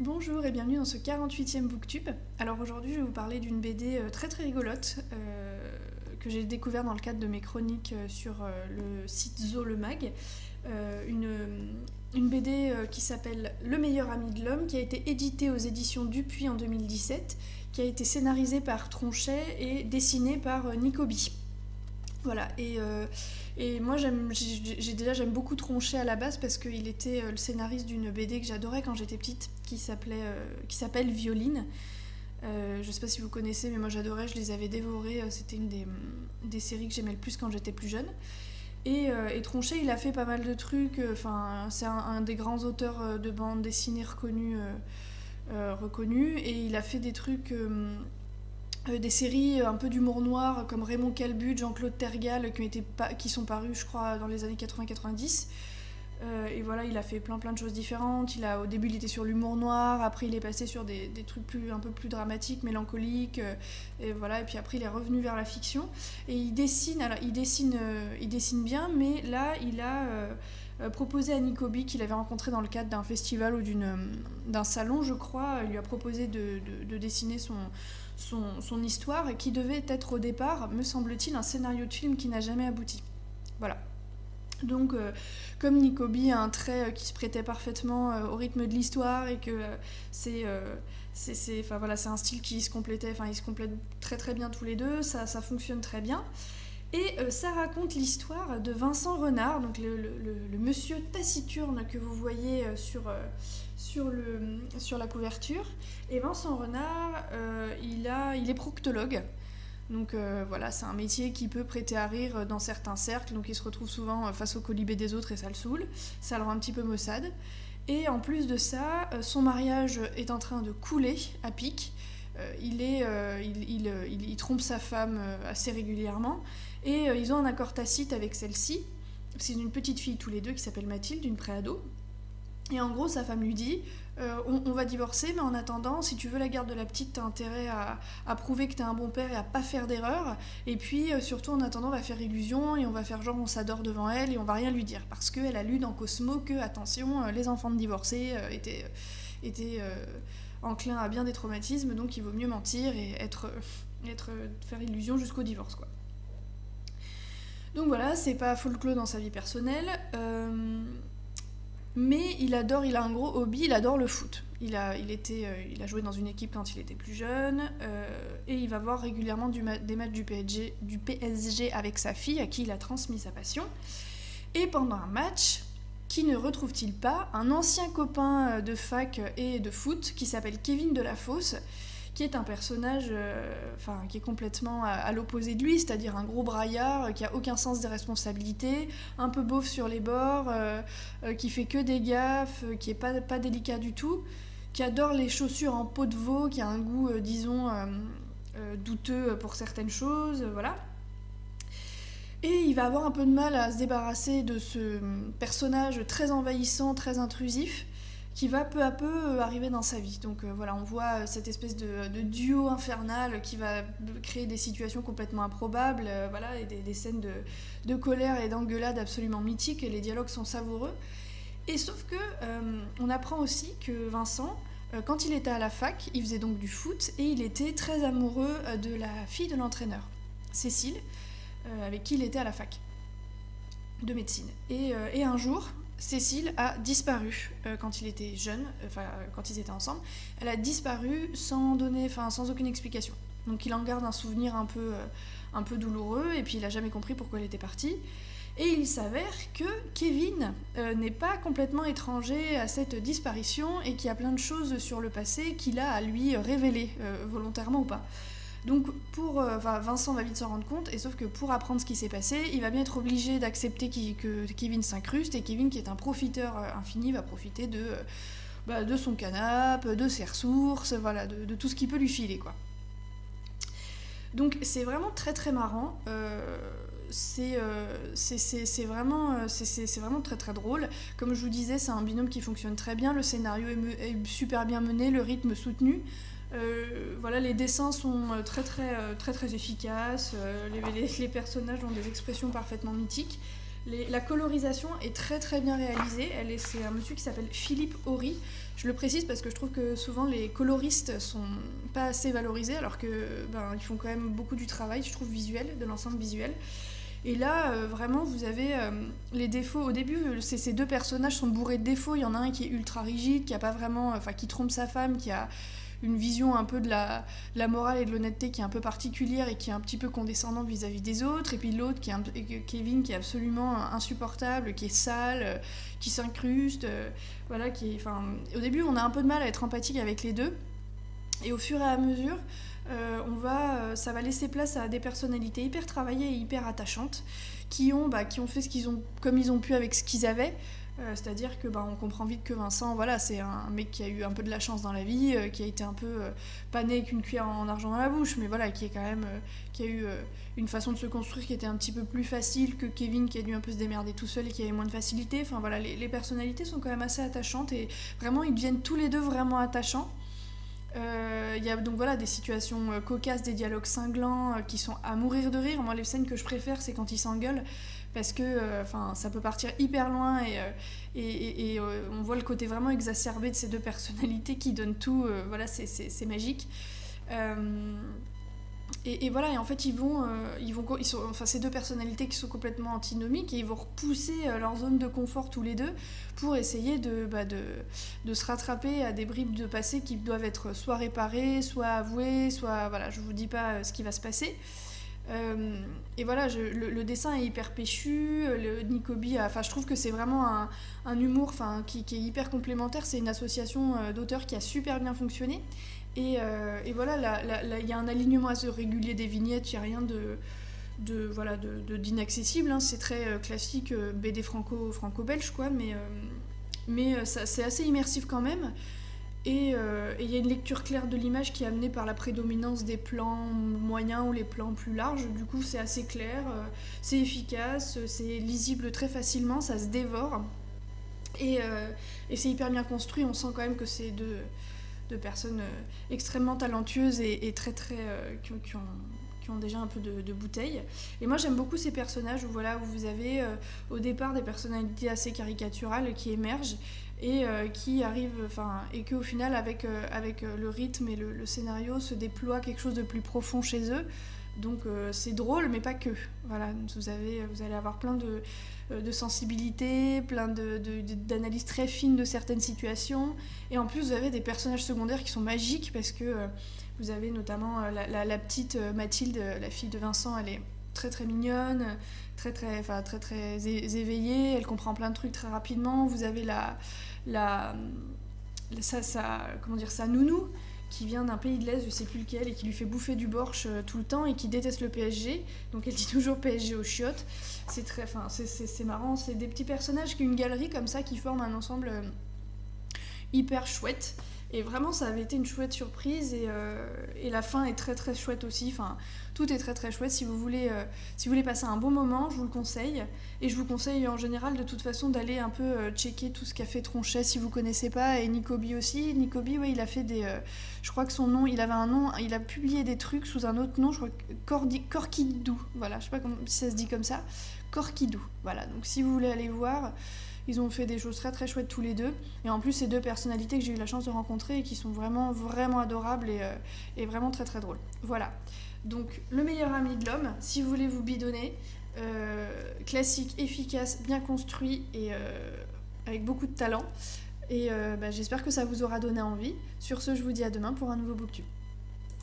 Bonjour et bienvenue dans ce 48e Booktube. Alors aujourd'hui je vais vous parler d'une BD très très rigolote que j'ai découvert dans le cadre de mes chroniques sur le site Zo le Mag. Une BD qui s'appelle Le meilleur ami de l'homme, qui a été éditée aux éditions Dupuis en 2017, qui a été scénarisée par Tronchet et dessinée par Nicobi. Voilà, et moi j'aime beaucoup Tronchet à la base parce qu'il était le scénariste d'une BD que j'adorais quand j'étais petite qui s'appelle Violine. Je sais pas si vous connaissez, mais moi j'adorais, je les avais dévorés, c'était une des séries que j'aimais le plus quand j'étais plus jeune. Et Tronchet il a fait pas mal de trucs, c'est un des grands auteurs de bande dessinée reconnus, et il a fait des trucs... des séries un peu d'humour noir comme Raymond Calbut, Jean-Claude Tergal qui sont parus je crois dans les années 80-90. Et voilà, il a fait plein de choses différentes. Au début il était sur l'humour noir, après il est passé sur des trucs un peu plus dramatiques, mélancoliques, et voilà, et puis après il est revenu vers la fiction. Et il dessine bien, mais là il a proposé à Nicobi, qu'il avait rencontré dans le cadre d'un festival ou d'un salon je crois, il lui a proposé de dessiner son histoire, qui devait être au départ, me semble-t-il, un scénario de film qui n'a jamais abouti. Voilà. Donc, comme Nicobi a un trait qui se prêtait parfaitement au rythme de l'histoire, et que c'est un style qui se complétait, ils se complètent très très bien tous les deux, ça fonctionne très bien. Et ça raconte l'histoire de Vincent Renard, donc le monsieur taciturne que vous voyez sur la couverture. Et Vincent Renard, il est proctologue. Donc voilà, c'est un métier qui peut prêter à rire dans certains cercles, donc il se retrouve souvent face au colibé des autres et ça le saoule, ça le rend un petit peu maussade. Et en plus de ça, son mariage est en train de couler à pic. Il trompe sa femme assez régulièrement, et ils ont un accord tacite avec celle-ci. C'est une petite fille tous les deux qui s'appelle Mathilde, une préado. Et en gros, sa femme lui dit on va divorcer, mais en attendant, si tu veux la garde de la petite, t'as intérêt à prouver que t'es un bon père et à pas faire d'erreur. Et puis, surtout, en attendant, on va faire illusion et on va faire genre on s'adore devant elle et on va rien lui dire. Parce qu'elle a lu dans Cosmo que, attention, les enfants de divorcés étaient enclins à bien des traumatismes, donc il vaut mieux mentir et faire illusion jusqu'au divorce, quoi. Donc voilà, c'est pas folklore dans sa vie personnelle. Mais il a un gros hobby, il adore le foot. Il a joué dans une équipe quand il était plus jeune, et il va voir régulièrement des matchs du PSG avec sa fille, à qui il a transmis sa passion. Et pendant un match, qui ne retrouve-t-il pas un ancien copain de fac et de foot qui s'appelle Kevin Delafosse, qui est un personnage qui est complètement à l'opposé de lui, c'est-à-dire un gros braillard qui a aucun sens des responsabilités, un peu beauf sur les bords, qui fait que des gaffes, qui est pas délicat du tout, qui adore les chaussures en peau de veau, qui a un goût, douteux pour certaines choses, voilà. Et il va avoir un peu de mal à se débarrasser de ce personnage très envahissant, très intrusif, qui va peu à peu arriver dans sa vie. Donc voilà, on voit cette espèce de duo infernal qui va créer des situations complètement improbables, voilà, et des scènes de colère et d'engueulade absolument mythiques, et les dialogues sont savoureux. Et sauf que on apprend aussi que Vincent, quand il était à la fac, il faisait donc du foot, et il était très amoureux de la fille de l'entraîneur, Cécile, avec qui il était à la fac de médecine. Et un jour, Cécile a disparu quand il était jeune, quand ils étaient ensemble. Elle a disparu sans aucune explication. Donc il en garde un souvenir un peu douloureux, et puis il a jamais compris pourquoi elle était partie. Et il s'avère que Kevin n'est pas complètement étranger à cette disparition, et qu'il y a plein de choses sur le passé qu'il a à lui révéler, volontairement ou pas. Donc Vincent va vite s'en rendre compte, et sauf que pour apprendre ce qui s'est passé, il va bien être obligé d'accepter que Kevin s'incruste, et Kevin, qui est un profiteur infini, va profiter de son canapé, de ses ressources, voilà, de tout ce qu'il peut lui filer, quoi. Donc c'est vraiment très très marrant, c'est vraiment très très drôle. Comme je vous disais, c'est un binôme qui fonctionne très bien, le scénario est super bien mené, le rythme soutenu. Voilà, les dessins sont très efficaces, les personnages ont des expressions parfaitement mythiques, La colorisation est très très bien réalisée. C'est un monsieur qui s'appelle Philippe Horry. Je le précise parce que je trouve que souvent les coloristes sont pas assez valorisés alors que ils font quand même beaucoup du travail, je trouve, visuel, de l'ensemble visuel. Et là, vraiment, vous avez les défauts. Au début, ces deux personnages sont bourrés de défauts. Il y en a un qui est ultra rigide, qui a pas vraiment, qui trompe sa femme, qui a une vision un peu de la morale et de l'honnêteté qui est un peu particulière et qui est un petit peu condescendante vis-à-vis des autres. Et puis l'autre, Kevin, qui est absolument insupportable, qui est sale, qui s'incruste. Au début, on a un peu de mal à être empathique avec les deux. Et au fur et à mesure, ça va laisser place à des personnalités hyper travaillées et hyper attachantes qui ont fait comme ils ont pu avec ce qu'ils avaient. C'est-à-dire que on comprend vite que Vincent, c'est un mec qui a eu un peu de la chance dans la vie, qui a été un peu pas né avec une cuillère en argent dans la bouche, mais qui est quand même qui a eu une façon de se construire qui était un petit peu plus facile que Kevin, qui a dû un peu se démerder tout seul et qui avait moins de facilité. Les personnalités sont quand même assez attachantes et vraiment ils deviennent tous les deux vraiment attachants. Il y a donc des situations cocasses, des dialogues cinglants qui sont à mourir de rire. Moi, les scènes que je préfère, c'est quand ils s'engueulent parce que ça peut partir hyper loin et on voit le côté vraiment exacerbé de ces deux personnalités qui donnent tout. C'est magique. Et en fait, ces deux personnalités qui sont complètement antinomiques et ils vont repousser leur zone de confort tous les deux pour essayer de se rattraper à des bribes de passé qui doivent être soit réparées, soit avouées, soit je vous dis pas ce qui va se passer. Le dessin est hyper péchu, Nicobi, je trouve que c'est vraiment un humour qui est hyper complémentaire. C'est une association d'auteurs qui a super bien fonctionné. Et il y a un alignement assez régulier des vignettes, il n'y a rien d'inaccessible, hein. C'est très classique BD franco-belge, quoi, mais c'est assez immersif quand même. Et il y a une lecture claire de l'image qui est amenée par la prédominance des plans moyens ou les plans plus larges. Du coup, c'est assez clair, c'est efficace, c'est lisible très facilement, ça se dévore. Et c'est hyper bien construit, on sent quand même que c'est de personnes extrêmement talentueuses et très très qui ont déjà un peu de bouteille. Et moi j'aime beaucoup ces personnages où vous avez au départ des personnalités assez caricaturales qui émergent et qui arrivent, et qu'au final avec le rythme et le scénario se déploie quelque chose de plus profond chez eux. Donc c'est drôle mais pas que. Vous allez avoir plein de sensibilité, plein d'analyses très fines de certaines situations. Et en plus, vous avez des personnages secondaires qui sont magiques parce que vous avez notamment la petite Mathilde, la fille de Vincent, elle est très très mignonne, très éveillée, elle comprend plein de trucs très rapidement. Vous avez sa nounou qui vient d'un pays de l'Est, je sais plus lequel, et qui lui fait bouffer du borsch tout le temps et qui déteste le PSG. Donc elle dit toujours PSG aux chiottes. C'est marrant, c'est des petits personnages qui ont une galerie comme ça qui forment un ensemble hyper chouette. Et vraiment, ça avait été une chouette surprise et la fin est très très chouette aussi. Tout est très très chouette. Si vous voulez passer un bon moment, je vous le conseille. Et je vous conseille en général de toute façon d'aller un peu checker tout ce qu'a fait Tronchet si vous connaissez pas. Et Nicobi aussi. Nicobi, il a fait je crois que son nom, il avait un nom, il a publié des trucs sous un autre nom, je crois Corkidou. Je sais pas si ça se dit comme ça. Corkidou. Donc si vous voulez aller voir. Ils ont fait des choses très très chouettes tous les deux. Et en plus, ces deux personnalités que j'ai eu la chance de rencontrer et qui sont vraiment vraiment adorables et vraiment très très drôles. Voilà. Donc, Le meilleur ami de l'homme, si vous voulez vous bidonner, classique, efficace, bien construit et avec beaucoup de talent. Et j'espère que ça vous aura donné envie. Sur ce, je vous dis à demain pour un nouveau BookTube.